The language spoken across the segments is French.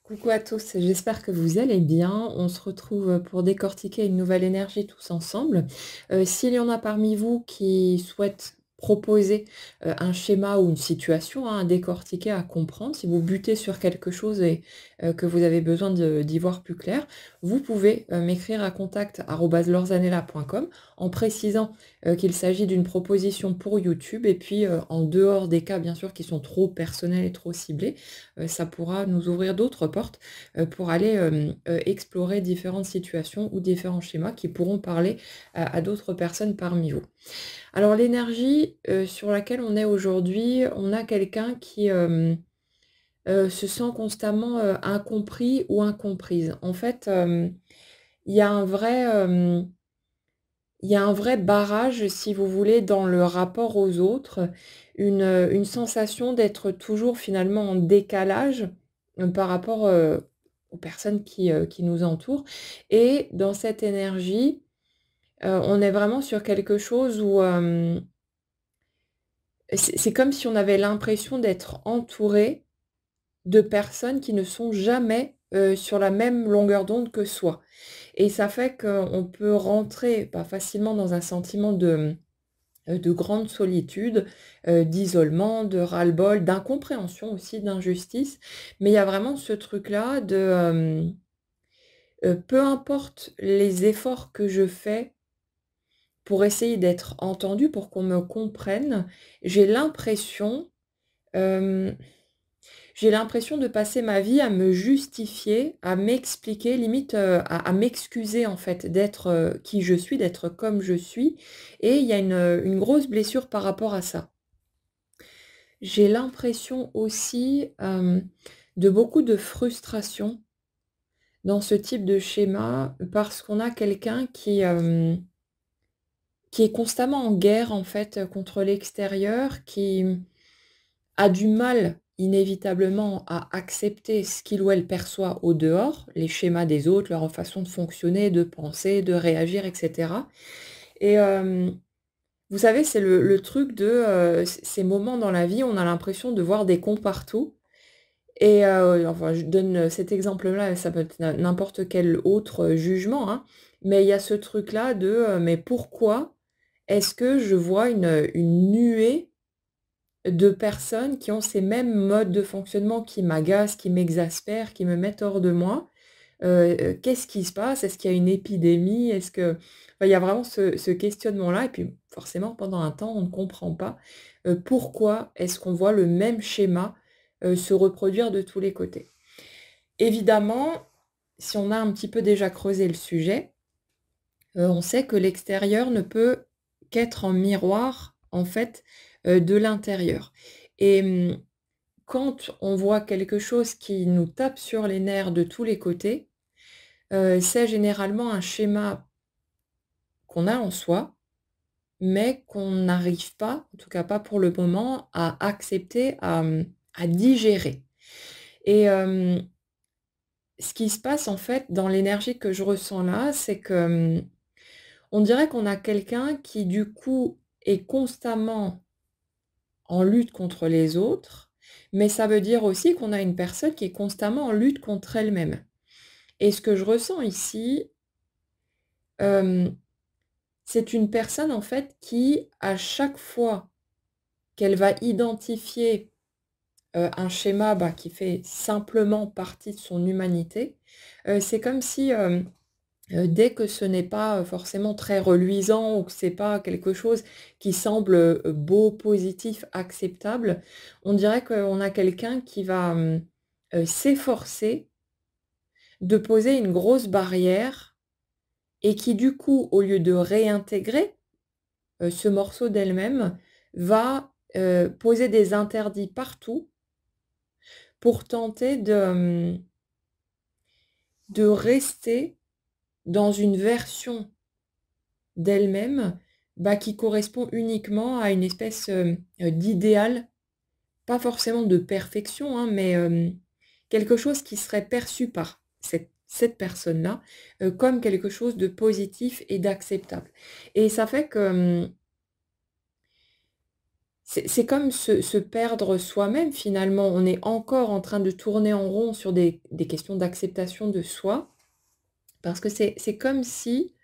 Coucou à tous, j'espère que vous allez bien. On se retrouve pour décortiquer une nouvelle énergie tous ensemble. S'il y en a parmi vous qui souhaitent proposer un schéma ou une situation hein, à décortiquer, à comprendre, si vous butez sur quelque chose et que vous avez besoin d'y voir plus clair, vous pouvez m'écrire à contact@lorzanella.com en précisant qu'il s'agit d'une proposition pour YouTube et puis en dehors des cas bien sûr qui sont trop personnels et trop ciblés, ça pourra nous ouvrir d'autres portes, pour aller, explorer différentes situations ou différents schémas qui pourront parler à d'autres personnes parmi vous. Alors l'énergie, sur laquelle on est aujourd'hui, on a quelqu'un qui, se sent constamment, incompris ou incomprise. En fait, il y a un vrai, il y a un vrai barrage, si vous voulez, dans le rapport aux autres, une sensation d'être toujours finalement en décalage, par rapport, aux personnes qui nous entourent et dans cette énergie, on est vraiment sur quelque chose où, c'est comme si on avait l'impression d'être entouré de personnes qui ne sont jamais, sur la même longueur d'onde que soi et ça fait qu'on peut rentrer, bah, facilement dans un sentiment de grande solitude, d'isolement, de ras-le-bol, d'incompréhension aussi, d'injustice. Mais il y a vraiment ce truc-là de, peu importe les efforts que je fais pour essayer d'être entendue, pour qu'on me comprenne, j'ai l'impression, hem, j'ai l'impression de passer ma vie à me justifier, à m'expliquer, limite, à m'excuser en fait d'être, qui je suis, d'être comme je suis et il y a une grosse blessure par rapport à ça. J'ai l'impression aussi, de beaucoup de frustration dans ce type de schéma, parce qu'on a quelqu'un qui est constamment en guerre, en fait, contre l'extérieur, qui, a du mal, inévitablement, à accepter ce qu'il ou elle perçoit au dehors, les schémas des autres, leur façon de fonctionner, de penser, de réagir et cetera et vous savez, c'est le truc de, ces moments dans la vie, on a l'impression de voir des cons partout. Et enfin, je donne, cet exemple-là, ça peut être n'importe quel autre, jugement, hein, mais il y a ce truc-là de, mais pourquoi est-ce que je vois une nuée de personnes qui ont ces mêmes modes de fonctionnement qui m'agacent, qui m'exaspèrent, qui me mettent hors de moi? Qu'est-ce qui se passe? Est-ce qu'il y a une épidémie? Est-ce que enfin, il y a vraiment ce questionnement-là et puis forcément pendant un temps, on ne comprend pas, pourquoi est-ce qu'on voit le même schéma, se reproduire de tous les côtés. Évidemment, si on a un petit peu déjà creusé le sujet, on sait que l'extérieur ne peut qu'être en miroir, en fait, de l'intérieur et quand on voit quelque chose qui nous tape sur les nerfs de tous les côtés, c'est généralement un schéma qu'on a en soi, mais qu'on n'arrive pas, en tout cas pas pour le moment, à accepter, à digérer et ce qui se passe en fait dans l'énergie que je ressens là, c'est que, on dirait qu'on a quelqu'un qui du coup est constamment en lutte contre les autres, mais ça veut dire aussi qu'on a une personne qui est constamment en lutte contre elle-même et ce que je ressens ici, hem, c'est une personne en fait qui, à chaque fois qu'elle va identifier, un schéma, bah, qui fait simplement partie de son humanité, c'est comme si, dès que ce n'est pas, forcément très reluisant ou que c'est pas quelque chose qui semble, beau, positif, acceptable, on dirait qu'on a quelqu'un qui va, s'efforcer de poser une grosse barrière et qui du coup, au lieu de réintégrer, ce morceau d'elle-même, va, poser des interdits partout pour tenter de rester dans une version d'elle-même, bah, qui correspond uniquement à une espèce, d'idéal, pas forcément de perfection, hein, mais, quelque chose qui serait perçu par cette personne-là, comme quelque chose de positif et d'acceptable et ça fait que, C'est comme se perdre soi-même finalement. On est encore en train de tourner en rond sur des questions d'acceptation de soi, parce que c'est comme si,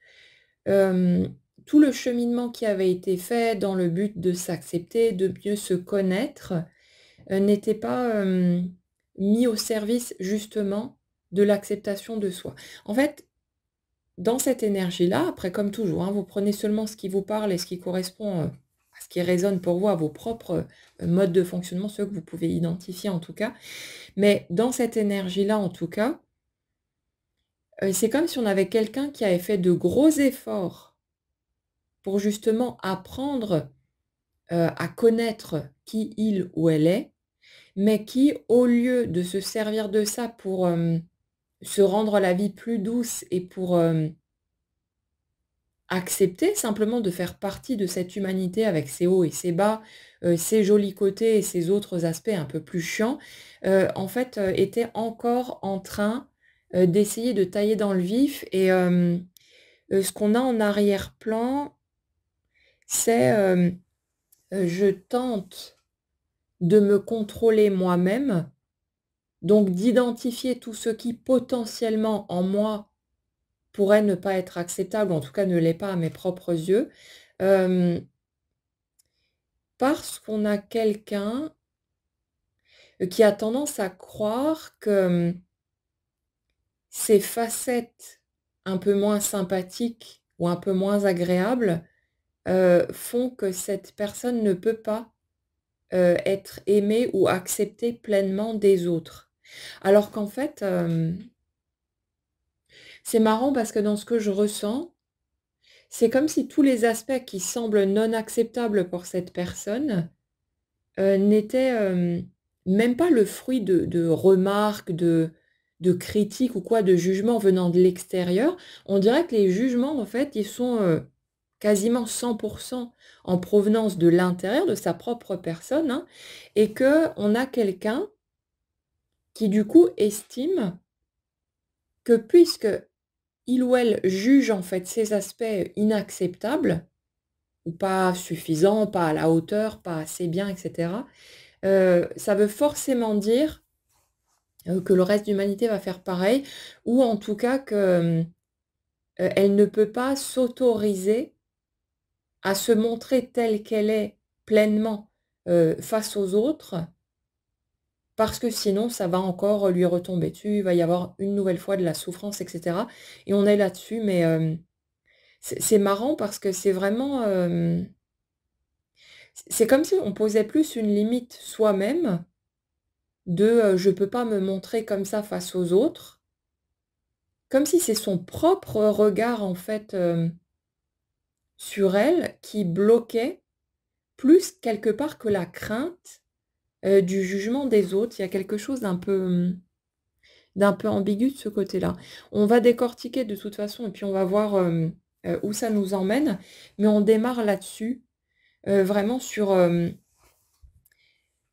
hem, tout le cheminement qui avait été fait dans le but de s'accepter, de mieux se connaître, n'était pas, mis au service justement de l'acceptation de soi. En fait, dans cette énergie-là, après comme toujours, hein, vous prenez seulement ce qui vous parle et ce qui correspond, à ce qui résonne pour vous, à vos propres, modes de fonctionnement, ceux que vous pouvez identifier en tout cas. Mais dans cette énergie-là en tout cas, c'est comme si on avait quelqu'un qui avait fait de gros efforts pour justement apprendre, à connaître qui il ou elle est, mais qui, au lieu de se servir de ça pour, se rendre la vie plus douce et pour, accepter simplement de faire partie de cette humanité avec ses hauts et ses bas, ses jolis côtés et ses autres aspects un peu plus chiants, en fait, était encore en train, d'essayer de tailler dans le vif et ce qu'on a en arrière-plan, c'est, je tente de me contrôler moi-même, donc d'identifier tout ce qui potentiellement en moi pourrait ne pas être acceptable, ou en tout cas ne l'est pas à mes propres yeux, hem, parce qu'on a quelqu'un, qui a tendance à croire que, ces facettes un peu moins sympathiques ou un peu moins agréables, font que cette personne ne peut pas, être aimée ou acceptée pleinement des autres. Alors qu'en fait, c'est marrant parce que dans ce que je ressens, c'est comme si tous les aspects qui semblent non acceptables pour cette personne, n'étaient, même pas le fruit de remarques, de critiques ou quoi, de jugements venant de l'extérieur. On dirait que les jugements, en fait, ils sont, quasiment 100 en provenance de l'intérieur, de sa propre personne, hein, et qu'on a quelqu'un qui, du coup, estime que puisque il ou elle juge, en fait, ces aspects inacceptables ou pas suffisants, pas à la hauteur, pas assez bien et cetera, ça veut forcément dire, que le reste de l'humanité va faire pareil ou en tout cas que, elle ne peut pas s'autoriser à se montrer telle qu'elle est pleinement, face aux autres, parce que sinon ça va encore lui retomber dessus, il va y avoir une nouvelle fois de la souffrance et cetera et on est là-dessus mais, c'est marrant parce que c'est vraiment, c'est comme si on posait plus une limite soi-même de, je peux pas me montrer comme ça face aux autres. Comme si c'est son propre regard en fait, sur elle qui bloquait plus quelque part que la crainte, du jugement des autres. Il y a quelque chose d'un peu ambigu de ce côté-là. On va décortiquer de toute façon et puis on va voir, où ça nous emmène, mais on démarre là-dessus, vraiment sur,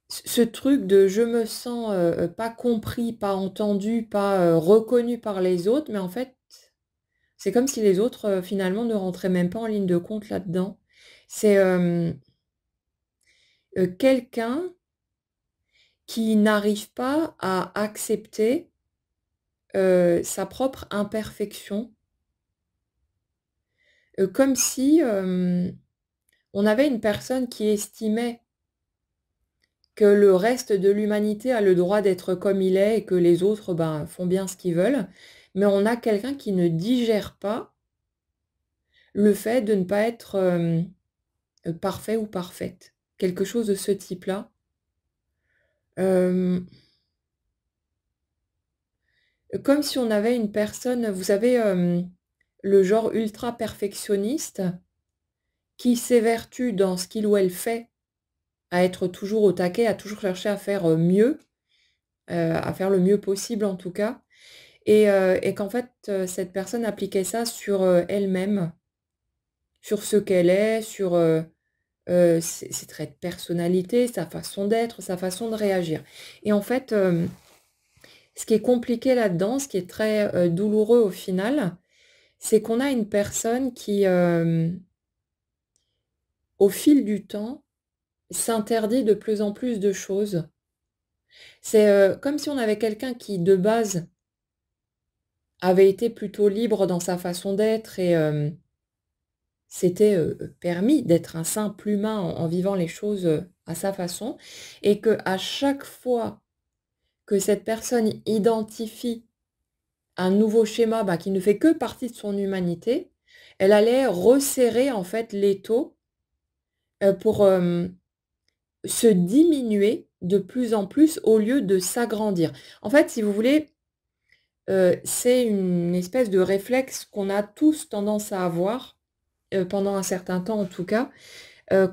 ce truc de je me sens, pas compris, pas entendu, pas, reconnu par les autres, mais en fait c'est comme si les autres, finalement ne rentraient même pas en ligne de compte là-dedans. C'est, quelqu'un qui n'arrive pas à accepter, sa propre imperfection, comme si, on avait une personne qui estimait que le reste de l'humanité a le droit d'être comme il est et que les autres, ben, font bien ce qu'ils veulent. Mais on a quelqu'un qui ne digère pas le fait de ne pas être, parfait ou parfaite. Quelque chose de ce type-là. Hem, Comme si on avait une personne, vous savez, le genre ultra perfectionniste qui s'évertue dans ce qu'il ou elle fait à être toujours au taquet, à toujours chercher à faire, mieux, à faire le mieux possible en tout cas et qu'en fait, cette personne appliquait ça sur, elle-même, sur ce qu'elle est, sur, ses traits de personnalité, sa façon d'être, sa façon de réagir et en fait, ce qui est compliqué là-dedans, ce qui est très, douloureux au final, c'est qu'on a une personne qui, au fil du temps, s'interdit de plus en plus de choses. C'est, comme si on avait quelqu'un qui, de base, avait été plutôt libre dans sa façon d'être et s'était, permis d'être un simple humain en vivant les choses, à sa façon et qu'à chaque fois que cette personne identifie un nouveau schéma, bah, qui ne fait que partie de son humanité, elle allait resserrer en fait l'étau, pour, se diminuer de plus en plus au lieu de s'agrandir. En fait, si vous voulez, c'est une espèce de réflexe qu'on a tous tendance à avoir, pendant un certain temps en tout cas,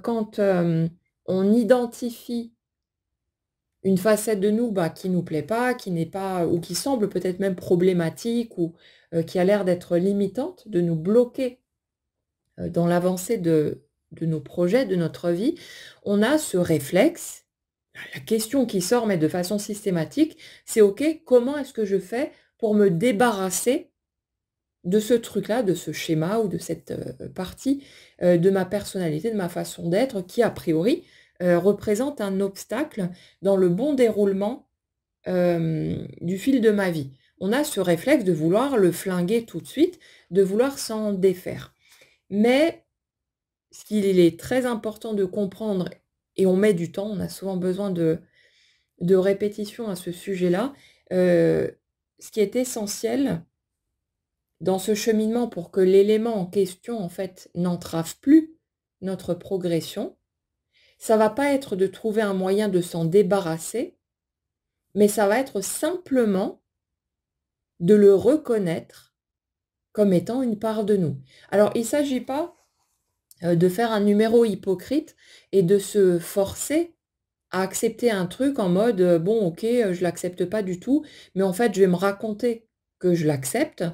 quand, on identifie une facette de nous, bah, qui nous plaît pas, qui n'est pas ou qui semble peut-être même problématique ou, qui a l'air d'être limitante, de nous bloquer, dans l'avancée de nos projets, de notre vie, on a ce réflexe. La question qui sort, mais de façon systématique, c'est: «OK, comment est-ce que je fais pour me débarrasser de ce truc-là, de ce schéma ou de cette, partie, de ma personnalité, de ma façon d'être qui, a priori, représente un obstacle dans le bon déroulement, du fil de ma vie?» On a ce réflexe de vouloir le flinguer tout de suite, de vouloir s'en défaire. Mais ce qu'il est très important de comprendre et on met du temps, on a souvent besoin de répétition à ce sujet-là, ce qui est essentiel dans ce cheminement pour que l'élément en question, en fait, n'entrave plus notre progression, ça va pas être de trouver un moyen de s'en débarrasser, mais ça va être simplement de le reconnaître comme étant une part de nous. Alors il ne s'agit pas, de faire un numéro hypocrite et de se forcer à accepter un truc en mode, «Bon OK, je l'accepte pas du tout, mais en fait je vais me raconter que je l'accepte,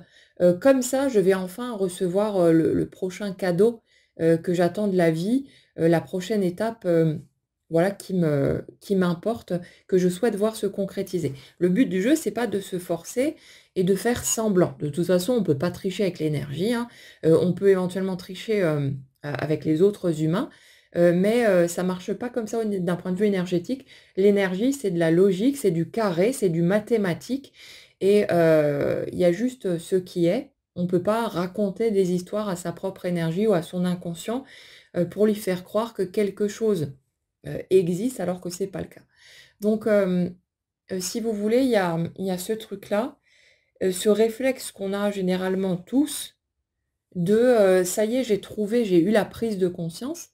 comme ça je vais enfin recevoir, le prochain cadeau, que j'attends de la vie, la prochaine étape, voilà qui m'importe, que je souhaite voir se concrétiser». Le but du jeu, c'est pas de se forcer et de faire semblant. De toute façon, on peut pas tricher avec l'énergie, hein, on peut éventuellement tricher, avec les autres humains, mais ça marche pas comme ça d'un point de vue énergétique. L'énergie, c'est de la logique, c'est du carré, c'est du mathématique et il y a juste, ce qui est. On ne peut pas raconter des histoires à sa propre énergie ou à son inconscient, pour lui faire croire que quelque chose, existe alors que c'est pas le cas. Donc si vous voulez, il y a ce truc-là, ce réflexe qu'on a généralement tous de, «Ça y est, j'ai trouvé, j'ai eu la prise de conscience».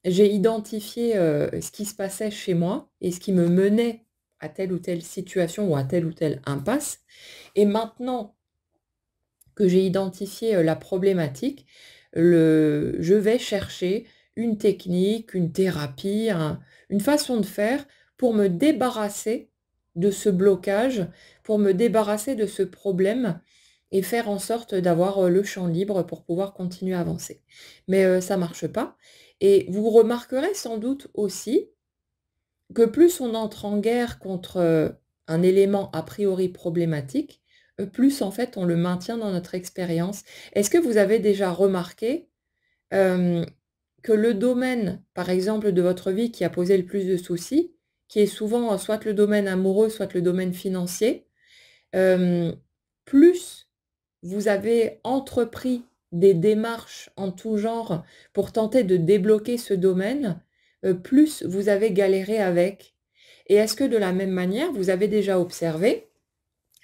J'ai identifié, ce qui se passait chez moi et ce qui me menait à telle ou telle situation ou à telle ou telle impasse et maintenant que j'ai identifié, la problématique, je vais chercher une technique, une thérapie, une façon de faire pour me débarrasser de ce blocage, pour me débarrasser de ce problème et faire en sorte d'avoir, le champ libre pour pouvoir continuer à avancer. Mais, ça marche pas et vous remarquerez sans doute aussi que plus on entre en guerre contre, un élément a priori problématique, plus en fait on le maintient dans notre expérience. Est-ce que vous avez déjà remarqué, hem, que le domaine, par exemple, de votre vie qui a posé le plus de soucis, qui est souvent, soit le domaine amoureux, soit le domaine financier, hem, plus vous avez entrepris des démarches en tout genre pour tenter de débloquer ce domaine, plus vous avez galéré avec. Et est-ce que de la même manière, vous avez déjà observé,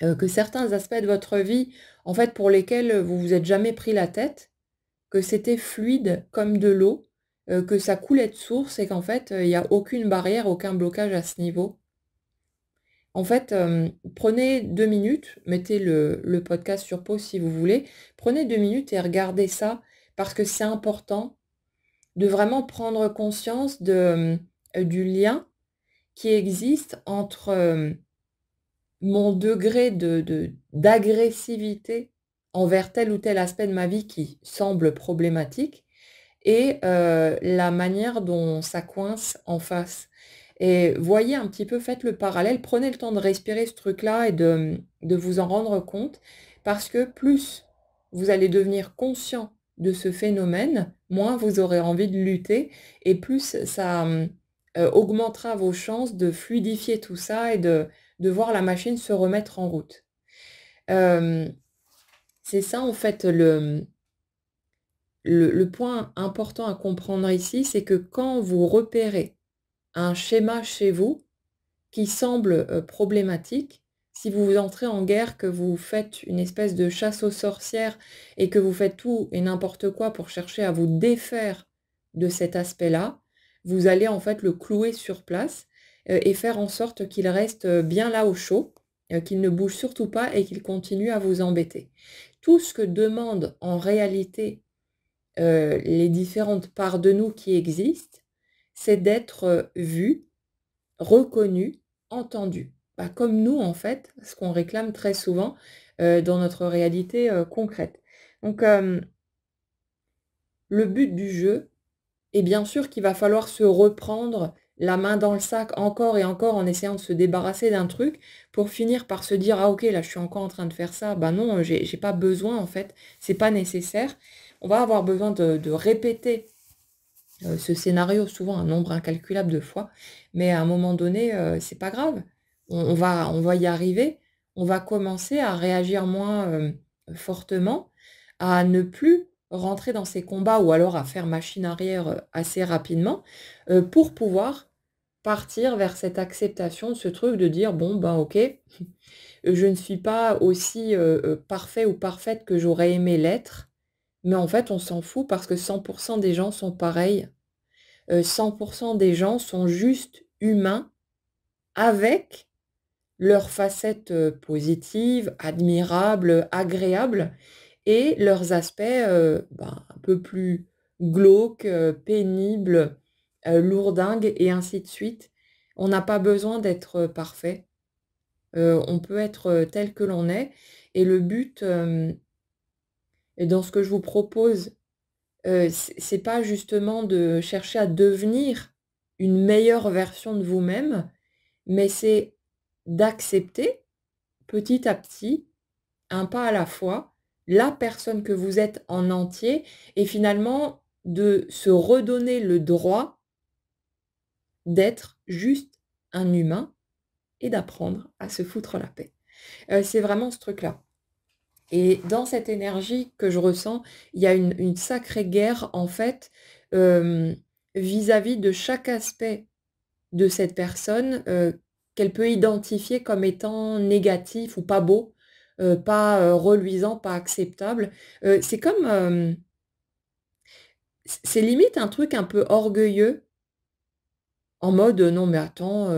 que certains aspects de votre vie, en fait, pour lesquels, vous vous êtes jamais pris la tête, que c'était fluide comme de l'eau, que ça coulait de source et qu'en fait, il y a aucune barrière, aucun blocage à ce niveau? En fait, prenez 2 minutes, mettez le podcast sur pause si vous voulez. Prenez 2 minutes et regardez ça parce que c'est important de vraiment prendre conscience du lien qui existe entre, mon degré d'agressivité envers tel ou tel aspect de ma vie qui semble problématique et la manière dont ça coince en face et voyez un petit peu, faites le parallèle, prenez le temps de respirer ce truc-là et de vous en rendre compte parce que plus vous allez devenir conscient de ce phénomène, moins vous aurez envie de lutter et plus ça, augmentera vos chances de fluidifier tout ça et de voir la machine se remettre en route. Hem, c'est ça en fait le point important à comprendre ici, c'est que quand vous repérez un schéma chez vous qui semble, problématique, si vous entrez en guerre, que vous faites une espèce de chasse aux sorcières et que vous faites tout et n'importe quoi pour chercher à vous défaire de cet aspect-là, vous allez en fait le clouer sur place, et faire en sorte qu'il reste, bien là au chaud, qu'il ne bouge surtout pas et qu'il continue à vous embêter. Tout ce que demandent en réalité, les différentes parts de nous qui existent, c'est d'être, vues, reconnues, entendues. Bah, comme nous en fait, ce qu'on réclame très souvent, dans notre réalité, concrète. Donc, le but du jeu est bien sûr qu'il va falloir se reprendre la main dans le sac encore et encore en essayant de se débarrasser d'un truc pour finir par se dire: «Ah OK, là je suis encore en train de faire ça, bah non, j'ai pas besoin en fait, c'est pas nécessaire». On va avoir besoin de répéter ce scénario souvent un nombre incalculable de fois, mais à un moment donné, c'est pas grave. On va y arriver. On va commencer à réagir moins, fortement, à ne plus rentrer dans ces combats ou alors à faire machine arrière, assez rapidement, pour pouvoir partir vers cette acceptation de ce truc de dire: «Bon, ben, OK, je ne suis pas aussi, parfait ou parfaite que j'aurais aimé l'être, mais en fait, on s'en fout parce que 100 des gens sont pareils». 100 des gens sont juste humains avec leurs facettes, positives, admirables, agréables et leurs aspects, un peu plus glauques, pénibles, lourdingues et ainsi de suite. On n'a pas besoin d'être, parfait. On peut être, tel que l'on est et le but, et dans ce que je vous propose, c'est pas justement de chercher à devenir une meilleure version de vous-même, mais c'est d'accepter petit à petit, un pas à la fois, la personne que vous êtes en entier et finalement de se redonner le droit d'être juste un humain et d'apprendre à se foutre la paix. C'est vraiment ce truc-là. Et dans cette énergie que je ressens, il y a une sacrée guerre en fait, hem, vis-à-vis de chaque aspect de cette personne, qu'elle peut identifier comme étant négatif ou pas beau, pas, reluisant, pas acceptable. C'est comme, c'est limite un truc un peu orgueilleux en mode: «Non mais attends,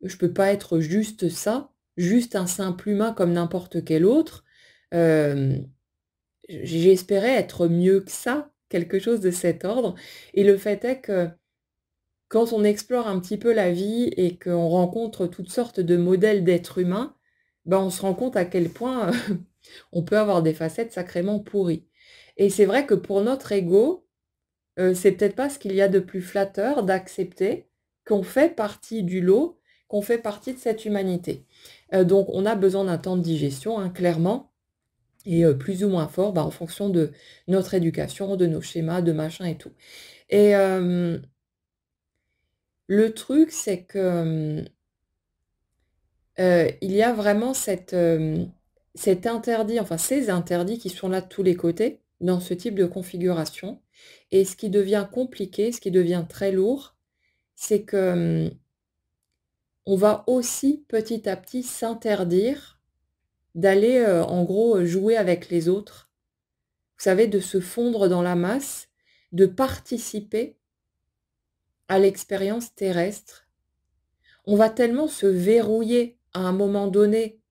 je peux pas être juste ça, juste un simple humain comme n'importe quel autre». Hem J'espérais être mieux que ça, quelque chose de cet ordre et le fait est que quand on explore un petit peu la vie et qu'on rencontre toutes sortes de modèles d'êtres humains, ben, on se rend compte à quel point, on peut avoir des facettes sacrément pourries et c'est vrai que pour notre ego, c'est peut-être pas ce qu'il y a de plus flatteur d'accepter qu'on fait partie du lot, qu'on fait partie de cette humanité. Donc on a besoin d'un temps de digestion, hein, clairement et plus ou moins fort, bah, en fonction de notre éducation, de nos schémas, de machin et tout. Et le truc, c'est que, il y a vraiment cet interdit, enfin ces interdits qui sont là de tous les côtés, dans ce type de configuration. Et ce qui devient compliqué, ce qui devient très lourd, c'est que, on va aussi petit à petit s'interdire d'aller, en gros, jouer avec les autres. Vous savez, de se fondre dans la masse, de participer à l'expérience terrestre. On va tellement se verrouiller à un moment donné,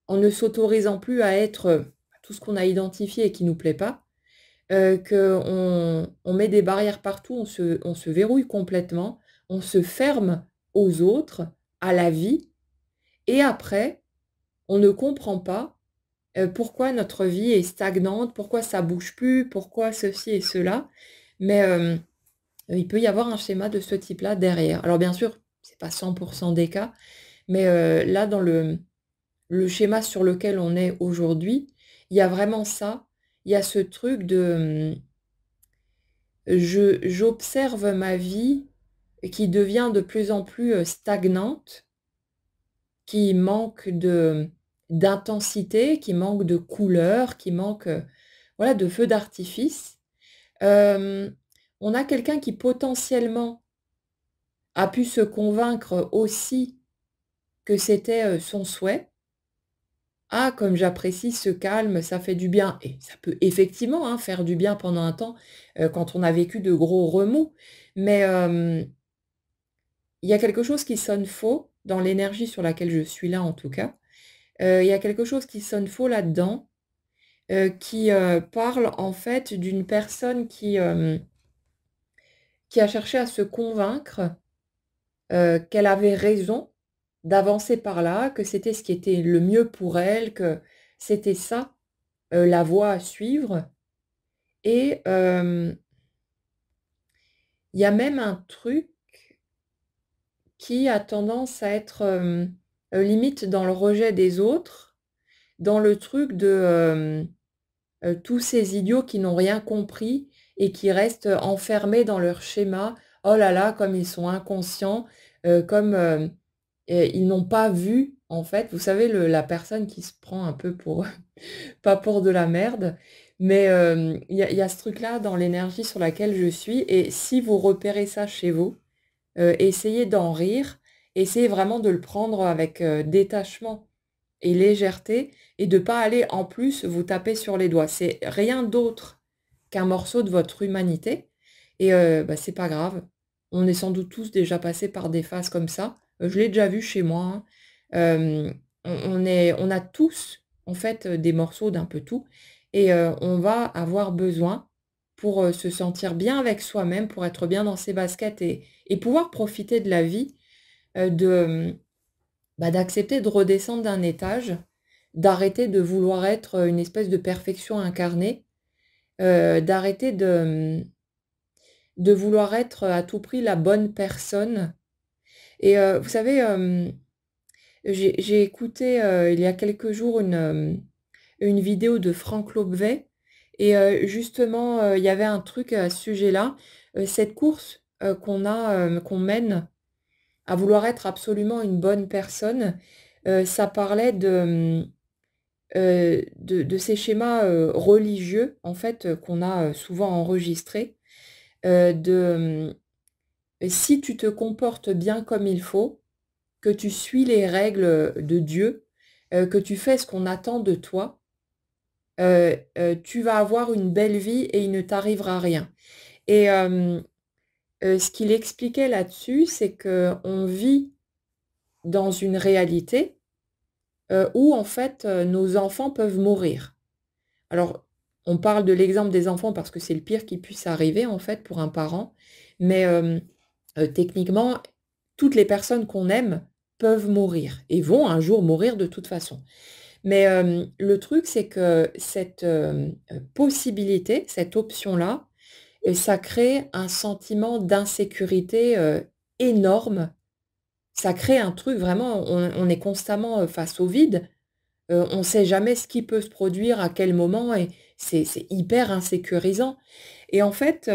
en ne s'autorisant plus à être, tout ce qu'on a identifié et qui nous plaît pas, qu'on met des barrières partout, on se verrouille complètement, on se ferme aux autres, à la vie et après, on ne comprend pas, pourquoi notre vie est stagnante, pourquoi ça bouge plus, pourquoi ceci et cela. Mais, il peut y avoir un schéma de ce type-là derrière. Alors bien sûr, c'est pas 100 des cas, mais, là dans le schéma sur lequel on est aujourd'hui, il y a vraiment ça. Il y a ce truc de, j'observe ma vie et qui devient de plus en plus, stagnante, qui manque d'intensité, qui manque de couleur, qui manque, voilà, de feu d'artifice. Hem, on a quelqu'un qui potentiellement a pu se convaincre aussi que c'était, son souhait. «Ah, comme j'apprécie ce calme, ça fait du bien» et ça peut effectivement, hein, faire du bien pendant un temps, quand on a vécu de gros remous. Mais, il y a quelque chose qui sonne faux dans l'énergie sur laquelle je suis là, en tout cas. Il y a quelque chose qui sonne faux là-dedans, qui, parle en fait d'une personne qui a cherché à se convaincre, qu'elle avait raison d'avancer par là, que c'était ce qui était le mieux pour elle, que c'était ça, la voie à suivre. Et il y a même un truc qui a tendance à être, limite dans le rejet des autres, dans le truc de, tous ces idiots qui n'ont rien compris et qui restent enfermés dans leur schéma. Oh là là, comme ils sont inconscients, comme, ils n'ont pas vu, en fait, vous savez, la personne qui se prend un peu pour pas pour de la merde, mais il y a ce truc-là dans l'énergie sur laquelle je suis et si vous repérez ça chez vous, essayez d'en rire, essayez vraiment de le prendre avec, détachement et légèreté et de pas aller en plus vous taper sur les doigts. C'est rien d'autre qu'un morceau de votre humanité et bah, c'est pas grave. On est sans doute tous déjà passés par des phases comme ça. Je l'ai déjà vu chez moi, hein. On a tous, en fait, des morceaux d'un peu tout et on va avoir besoin pour, se sentir bien avec soi-même, pour être bien dans ses baskets et pouvoir profiter de la vie, de, bah, d'accepter de redescendre d'un étage, d'arrêter de vouloir être, une espèce de perfection incarnée, d'arrêter de vouloir être, à tout prix la bonne personne et vous savez, j'ai écouté, il y a quelques jours une vidéo de Franck Lobvet et justement, il y avait un truc à ce sujet-là. Cette course, qu'on mène à vouloir être absolument une bonne personne, ça parlait de ces schémas, religieux en fait, qu'on a, souvent enregistrés, si tu te comportes bien comme il faut, que tu suis les règles, de Dieu, que tu fais ce qu'on attend de toi, tu vas avoir une belle vie et il ne t'arrivera rien. Et ce qu'il expliquait là-dessus, c'est qu'on vit dans une réalité, où en fait, nos enfants peuvent mourir. Alors, on parle de l'exemple des enfants parce que c'est le pire qui puisse arriver en fait pour un parent, mais techniquement, toutes les personnes qu'on aime peuvent mourir et vont un jour mourir de toute façon. Mais le truc, c'est que cette, possibilité, cette option-là, ça crée un sentiment d'insécurité, énorme. Ça crée un truc vraiment, on est constamment, face au vide. On ne sait jamais ce qui peut se produire, à quel moment et c'est hyper insécurisant et en fait,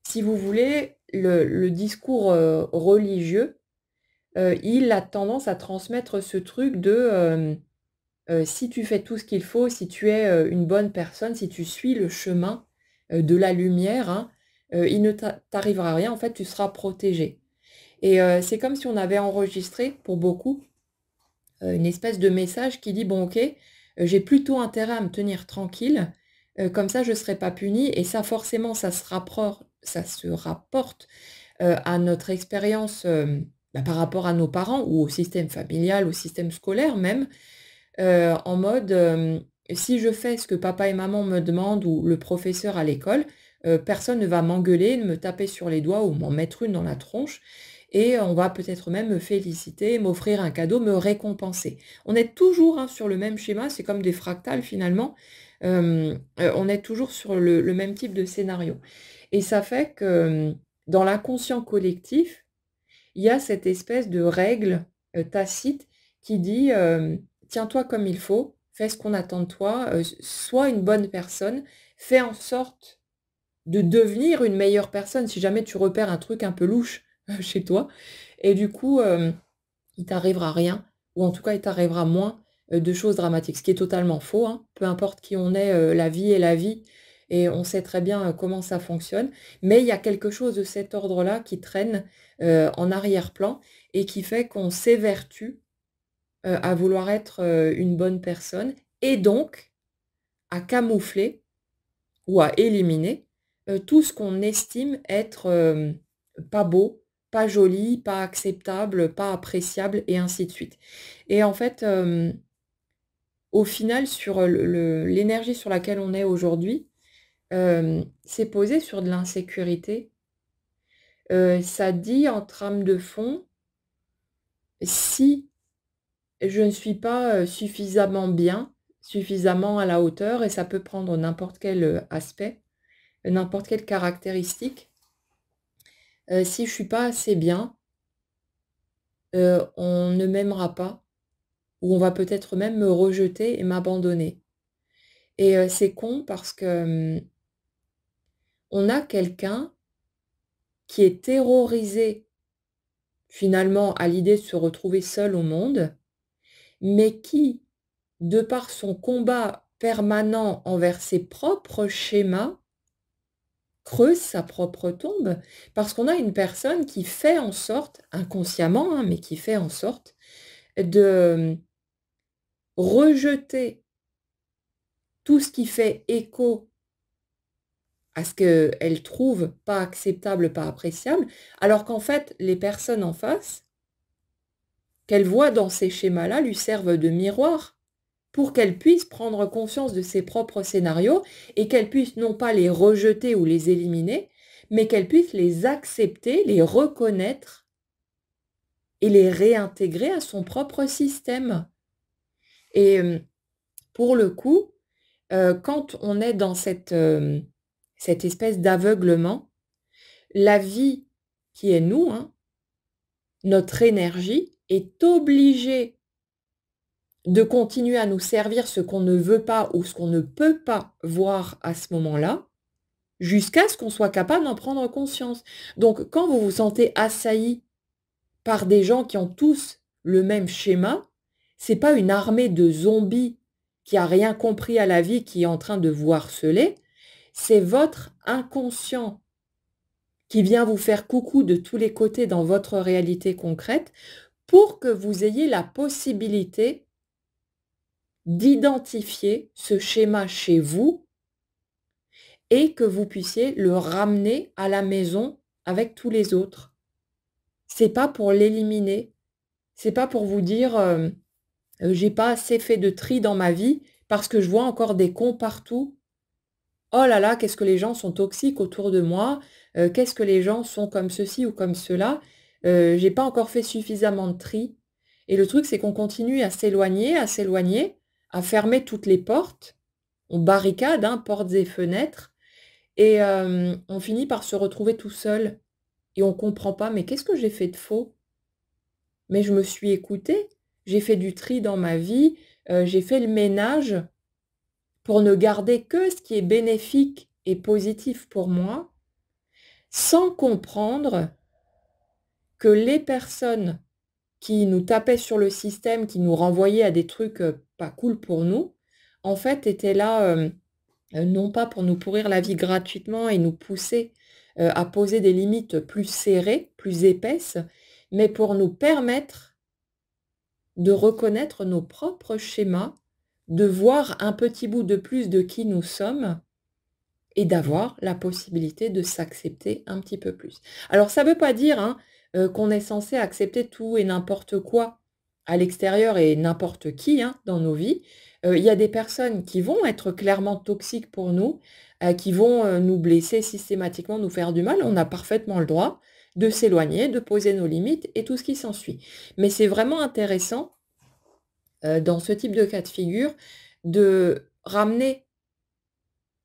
si vous voulez, le discours, religieux, il a tendance à transmettre ce truc de, si tu fais tout ce qu'il faut, si tu es, une bonne personne, si tu suis le chemin, de la lumière, hein, il ne t'arrivera rien, en fait, tu seras protégé et c'est comme si on avait enregistré, pour beaucoup, une espèce de message qui dit: «Bon OK, j'ai plutôt intérêt à me tenir tranquille, comme ça je ne serai pas puni» et ça forcément ça se rapporte, à notre expérience, bah, par rapport à nos parents ou au système familial, au système scolaire même, en mode, si je fais ce que papa et maman me demandent ou le professeur à l'école, personne ne va m'engueuler, me taper sur les doigts ou m'en mettre une dans la tronche et on va peut-être même me féliciter, m'offrir un cadeau, me récompenser. On est toujours, hein, sur le même schéma, c'est comme des fractales finalement, on est toujours sur le même type de scénario et ça fait que, dans l'inconscient collectif, il y a cette espèce de règle, tacite qui dit, «Tiens-toi comme il faut, fais ce qu'on attend de toi, sois une bonne personne, fais en sorte, de devenir une meilleure personne si jamais tu repères un truc un peu louche chez toi et du coup, il t'arrivera rien ou en tout cas, il t'arrivera moins, de choses dramatiques. Ce qui est totalement faux, hein. Peu importe qui on est, la vie est la vie et on sait très bien, comment ça fonctionne. Mais il y a quelque chose de cet ordre-là qui traîne, en arrière-plan et qui fait qu'on s'évertue, à vouloir être, une bonne personne et donc à camoufler ou à éliminer, tout ce qu'on estime être, pas beau, pas joli, pas acceptable, pas appréciable et ainsi de suite. Et en fait, au final sur, l'énergie sur laquelle on est aujourd'hui, c'est posé sur de l'insécurité. Ça dit en trame de fond: «Si je ne suis pas, suffisamment bien, suffisamment à la hauteur» et ça peut prendre n'importe quel, aspect, n'importe quelle caractéristique. Si je suis pas assez bien, on ne m'aimera pas ou on va peut-être même me rejeter et m'abandonner et c'est con parce que, on a quelqu'un qui est terrorisé finalement à l'idée de se retrouver seul au monde, mais qui, de par son combat permanent envers ses propres schémas, creuse sa propre tombe. Parce qu'on a une personne qui fait en sorte, inconsciemment, hein, mais qui fait en sorte de rejeter tout ce qui fait écho à ce qu'elle trouve pas acceptable, pas appréciable, alors qu'en fait, les personnes en face, qu'elle voit dans ces schémas-là, lui servent de miroir pour qu'elle puisse prendre conscience de ses propres scénarios et qu'elle puisse non pas les rejeter ou les éliminer, mais qu'elle puisse les accepter, les reconnaître et les réintégrer à son propre système. Et pour le coup, quand on est dans cette espèce d'aveuglement, la vie qui est nous, hein, notre énergie est obligée de continuer à nous servir ce qu'on ne veut pas ou ce qu'on ne peut pas voir à ce moment-là, jusqu'à ce qu'on soit capable d'en prendre conscience. Donc quand vous vous sentez assailli par des gens qui ont tous le même schéma, c'est pas une armée de zombies qui a rien compris à la vie qui est en train de vous harceler, c'est votre inconscient qui vient vous faire coucou de tous les côtés dans votre réalité concrète pour que vous ayez la possibilité d'identifier ce schéma chez vous et que vous puissiez le ramener à la maison avec tous les autres. C'est pas pour l'éliminer, c'est pas pour vous dire, «J'ai pas assez fait de tri dans ma vie parce que je vois encore des cons partout. Oh là là, qu'est-ce que les gens sont toxiques autour de moi, qu'est-ce que les gens sont comme ceci ou comme cela, j'ai pas encore fait suffisamment de tri» et le truc, c'est qu'on continue à s'éloigner, à fermer toutes les portes. On barricade, hein, portes et fenêtres et on finit par se retrouver tout seul et on comprend pas: «Mais qu'est-ce que j'ai fait de faux? Mais je me suis écoutée, j'ai fait du tri dans ma vie, j'ai fait le ménage pour ne garder que ce qui est bénéfique et positif pour moi», sans comprendre que les personnes qui nous tapaient sur le système, qui nous renvoyaient à des trucs, pas cool pour nous, en fait étaient là, non pas pour nous pourrir la vie gratuitement et nous pousser, à poser des limites plus serrées, plus épaisses, mais pour nous permettre de reconnaître nos propres schémas, de voir un petit bout de plus de qui nous sommes et d'avoir la possibilité de s'accepter un petit peu plus. Alors ça ne veut pas dire, hein, qu'on est censé accepter tout et n'importe quoi à l'extérieur et n'importe qui, hein, dans nos vies. Il y a des personnes qui vont être clairement toxiques pour nous, qui vont, nous blesser systématiquement, nous faire du mal. On a parfaitement le droit de s'éloigner, de poser nos limites et tout ce qui s'ensuit. Mais c'est vraiment intéressant, dans ce type de cas de figure, de ramener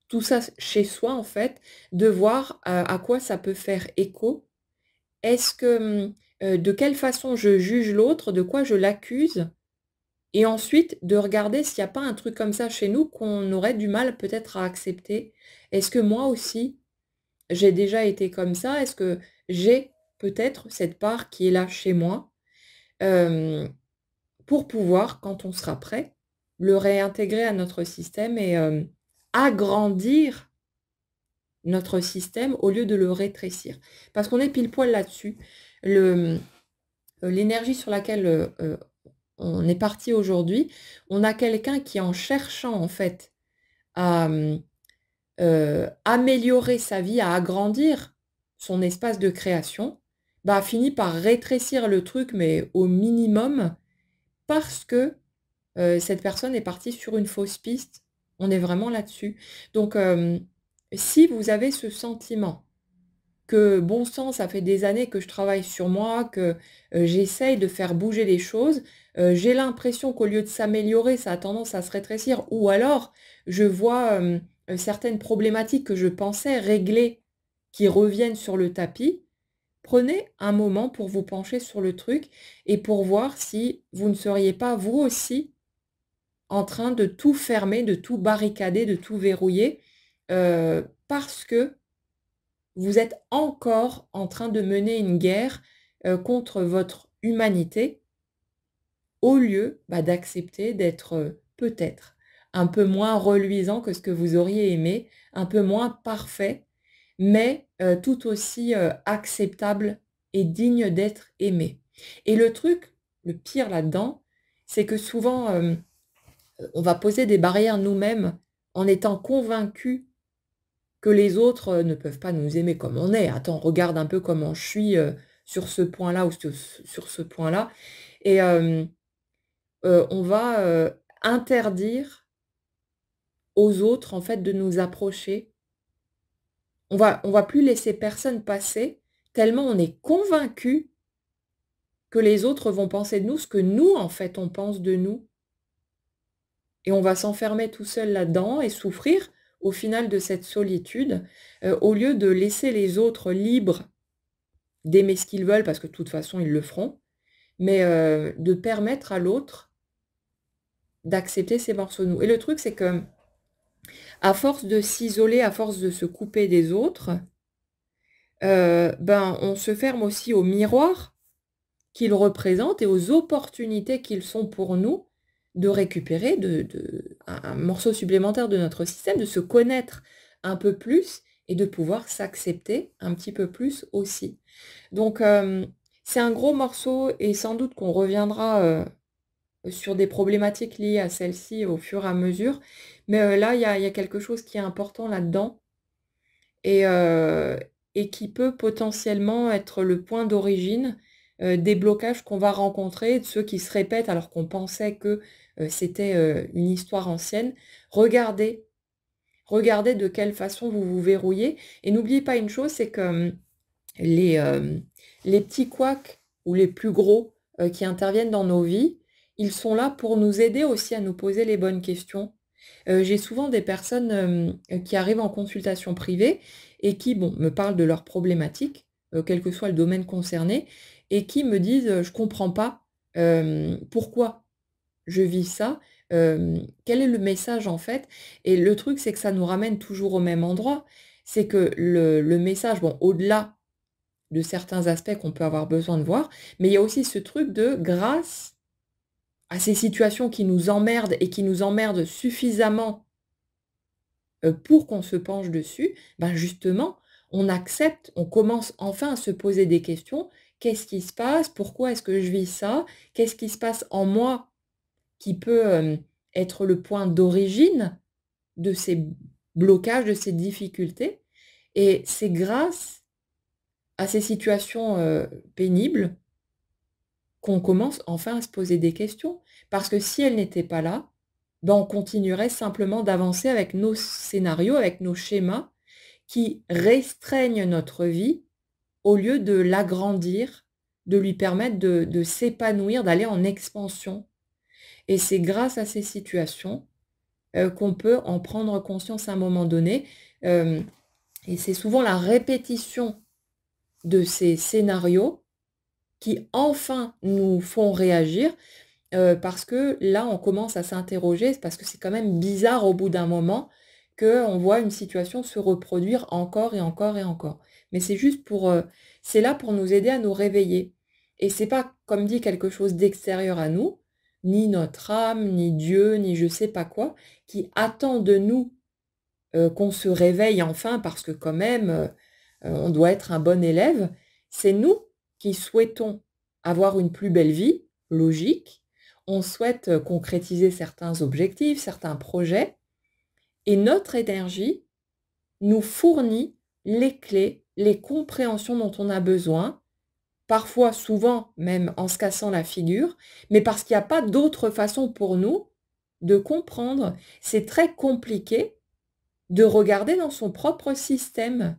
tout ça chez soi, en fait, de voir, à quoi ça peut faire écho. Est-ce que, de quelle façon je juge l'autre, de quoi je l'accuse? Et ensuite de regarder s'il y a pas un truc comme ça chez nous qu'on aurait du mal peut-être à accepter. Est-ce que moi aussi, j'ai déjà été comme ça? Est-ce que j'ai peut-être cette part qui est là chez moi? Hem, pour pouvoir, quand on sera prêt, le réintégrer à notre système et agrandir notre système au lieu de le rétrécir. Parce qu'on est pile poil là-dessus. Le, l'énergie sur laquelle, on est parti aujourd'hui, on a quelqu'un qui en cherchant en fait à, améliorer sa vie, à agrandir son espace de création, bah, a fini par rétrécir le truc, mais au minimum, parce que, cette personne est partie sur une fausse piste. On est vraiment là-dessus. Donc, si vous avez ce sentiment que bon sang, ça fait des années que je travaille sur moi, que, j'essaye de faire bouger les choses. J'ai l'impression qu'au lieu de s'améliorer, ça a tendance à se rétrécir ou alors je vois, certaines problématiques que je pensais réglées qui reviennent sur le tapis. Prenez un moment pour vous pencher sur le truc et pour voir si vous ne seriez pas vous aussi en train de tout fermer, de tout barricader, de tout verrouiller, parce que vous êtes encore en train de mener une guerre, contre votre humanité, au lieu, bah, d'accepter d'être, peut-être un peu moins reluisant que ce que vous auriez aimé, un peu moins parfait, mais, tout aussi, acceptable et digne d'être aimé. Et le truc, le pire là-dedans, c'est que souvent, on va poser des barrières nous-mêmes en étant convaincus que les autres, ne peuvent pas nous aimer comme on est. Attends, regarde un peu comment je suis, sur ce point-là ou sur ce point-là et on va, interdire aux autres, en fait, de nous approcher. On va plus laisser personne passer, tellement on est convaincus que les autres vont penser de nous ce que nous, en fait, on pense de nous et on va s'enfermer tout seul là-dedans et souffrir, au final, de cette solitude, au lieu de laisser les autres libres d'aimer ce qu'ils veulent parce que de toute façon ils le feront, mais de permettre à l'autre d'accepter ces morceaux de nous. Et le truc c'est que à force de s'isoler, à force de se couper des autres, ben, on se ferme aussi au miroir qu'ils représentent et aux opportunités qu'ils sont pour nous de récupérer un morceau supplémentaire de notre système, de se connaître un peu plus et de pouvoir s'accepter un petit peu plus aussi. Donc, c'est un gros morceau et sans doute qu'on reviendra, sur des problématiques liées à celle-ci au fur et à mesure. Mais, là, il y a quelque chose qui est important là-dedans et et qui peut potentiellement être le point d'origine, des blocages qu'on va rencontrer, de ceux qui se répètent alors qu'on pensait que, c'était, une histoire ancienne. Regardez, regardez de quelle façon vous vous verrouillez et n'oubliez pas une chose, c'est que, les, les petits couacs ou les plus gros, qui interviennent dans nos vies, ils sont là pour nous aider aussi à nous poser les bonnes questions. J'ai souvent des personnes, qui arrivent en consultation privée et qui, bon, me parlent de leurs problématiques, quel que soit le domaine concerné et qui me disent: «Je comprends pas, pourquoi je vis ça, quel est le message en fait?» Et le truc, c'est que ça nous ramène toujours au même endroit. C'est que le message, bon, au-delà de certains aspects qu'on peut avoir besoin de voir, mais il y a aussi ce truc de grâce à ces situations qui nous emmerdent et qui nous emmerdent suffisamment, pour qu'on se penche dessus, ben, justement, on accepte, on commence enfin à se poser des questions. Qu'est-ce qui se passe? Pourquoi est-ce que je vis ça? Qu'est-ce qui se passe en moi qui peut, être le point d'origine de ces blocages, de ces difficultés? Et c'est grâce à ces situations, pénibles qu'on commence enfin à se poser des questions. Parce que si elles n'étaient pas là, ben, on continuerait simplement d'avancer avec nos scénarios, avec nos schémas qui restreignent notre vie au lieu de l'agrandir, de lui permettre de s'épanouir, d'aller en expansion. Et c'est grâce à ces situations, qu'on peut en prendre conscience à un moment donné, hem et c'est souvent la répétition de ces scénarios qui enfin nous font réagir, parce que là, on commence à s'interroger, parce que c'est quand même bizarre au bout d'un moment qu'on voit une situation se reproduire encore et encore et encore. Mais c'est juste pour, c'est là pour nous aider à nous réveiller et c'est pas, comme dit, quelque chose d'extérieur à nous, ni notre âme, ni Dieu, ni je sais pas quoi, qui attend de nous, qu'on se réveille enfin parce que quand même, on doit être un bon élève. C'est nous qui souhaitons avoir une plus belle vie, logique. On souhaite, concrétiser certains objectifs, certains projets et notre énergie nous fournit les clés, les compréhensions dont on a besoin, parfois, souvent même en se cassant la figure, mais parce qu'il y a pas d'autre façon pour nous de comprendre. C'est très compliqué de regarder dans son propre système.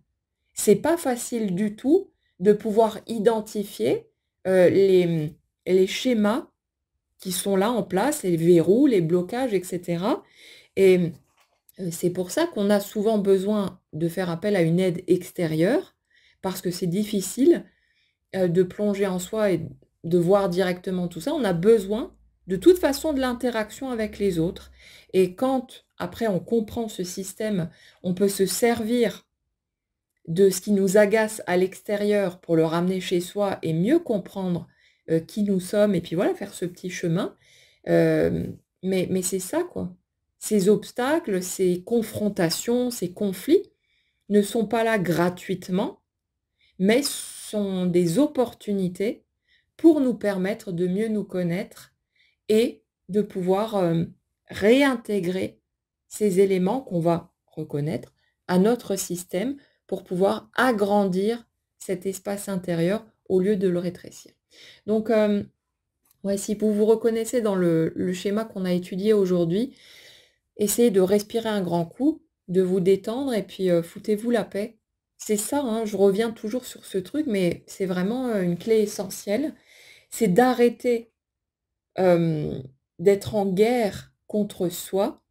C'est pas facile du tout de pouvoir identifier, les schémas qui sont là en place, les verrous, les blocages et cetera et c'est pour ça qu'on a souvent besoin de faire appel à une aide extérieure, parce que c'est difficile, de plonger en soi et de voir directement tout ça. On a besoin, de toute façon, de l'interaction avec les autres et quand, après, on comprend ce système, on peut se servir de ce qui nous agace à l'extérieur pour le ramener chez soi et mieux comprendre, qui nous sommes et puis voilà, faire ce petit chemin. Mais c'est ça quoi. Ces obstacles, ces confrontations, ces conflits ne sont pas là gratuitement, mais sont des opportunités pour nous permettre de mieux nous connaître et de pouvoir, réintégrer ces éléments qu'on va reconnaître à notre système pour pouvoir agrandir cet espace intérieur au lieu de le rétrécir. Donc, ouais, si vous vous reconnaissez dans le schéma qu'on a étudié aujourd'hui, essayez de respirer un grand coup, de vous détendre et puis, foutez-vous la paix. C'est ça, hein, je reviens toujours sur ce truc, mais c'est vraiment, une clé essentielle. C'est d'arrêter, hem, d'être en guerre contre soi,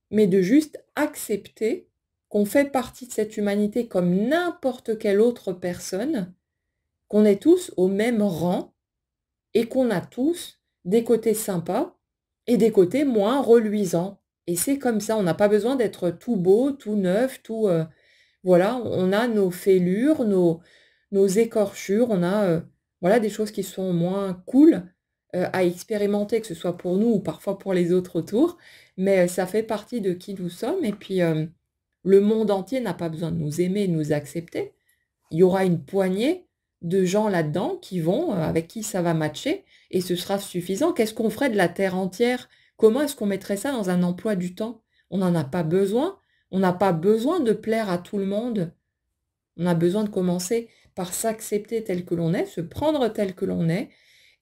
mais de juste accepter qu'on fait partie de cette humanité comme n'importe quelle autre personne, qu'on est tous au même rang et qu'on a tous des côtés sympas et des côtés moins reluisants et c'est comme ça, on n'a pas besoin d'être tout beau, tout neuf, tout, voilà, on a nos fêlures, nos écorchures, on a, voilà, des choses qui sont moins cool, à expérimenter, que ce soit pour nous ou parfois pour les autres autour, mais ça fait partie de qui nous sommes et puis, le monde entier n'a pas besoin de nous aimer, de nous accepter. Il y aura une poignée de gens là-dedans qui vont, avec qui ça va matcher et ce sera suffisant. Qu'est-ce qu'on ferait de la terre entière? Comment est-ce qu'on mettrait ça dans un emploi du temps? On n'en a pas besoin. On n'a pas besoin de plaire à tout le monde. On a besoin de commencer par s'accepter tel que l'on est, se prendre tel que l'on est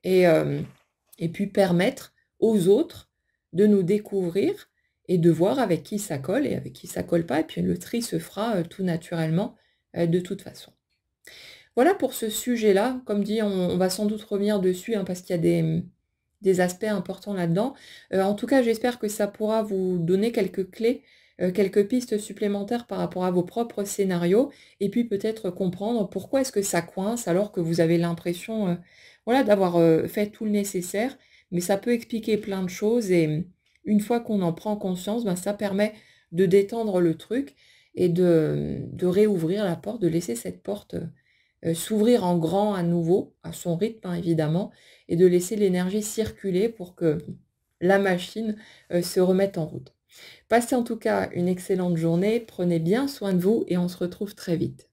et et puis permettre aux autres de nous découvrir et de voir avec qui ça colle et avec qui ça colle pas et puis le tri se fera, tout naturellement, de toute façon. Voilà pour ce sujet-là. Comme dit, on va sans doute revenir dessus, hein, parce qu'il y a des aspects importants là-dedans. En tout cas, j'espère que ça pourra vous donner quelques clés, quelques pistes supplémentaires par rapport à vos propres scénarios et puis peut-être comprendre pourquoi est-ce que ça coince alors que vous avez l'impression, voilà, d'avoir, fait tout le nécessaire. Mais ça peut expliquer plein de choses et une fois qu'on en prend conscience, ben, ça permet de détendre le truc et de réouvrir la porte, de laisser cette porte, s'ouvrir en grand à nouveau, à son rythme, hein, évidemment, et de laisser l'énergie circuler pour que la machine, se remette en route. Passez en tout cas une excellente journée, prenez bien soin de vous et on se retrouve très vite.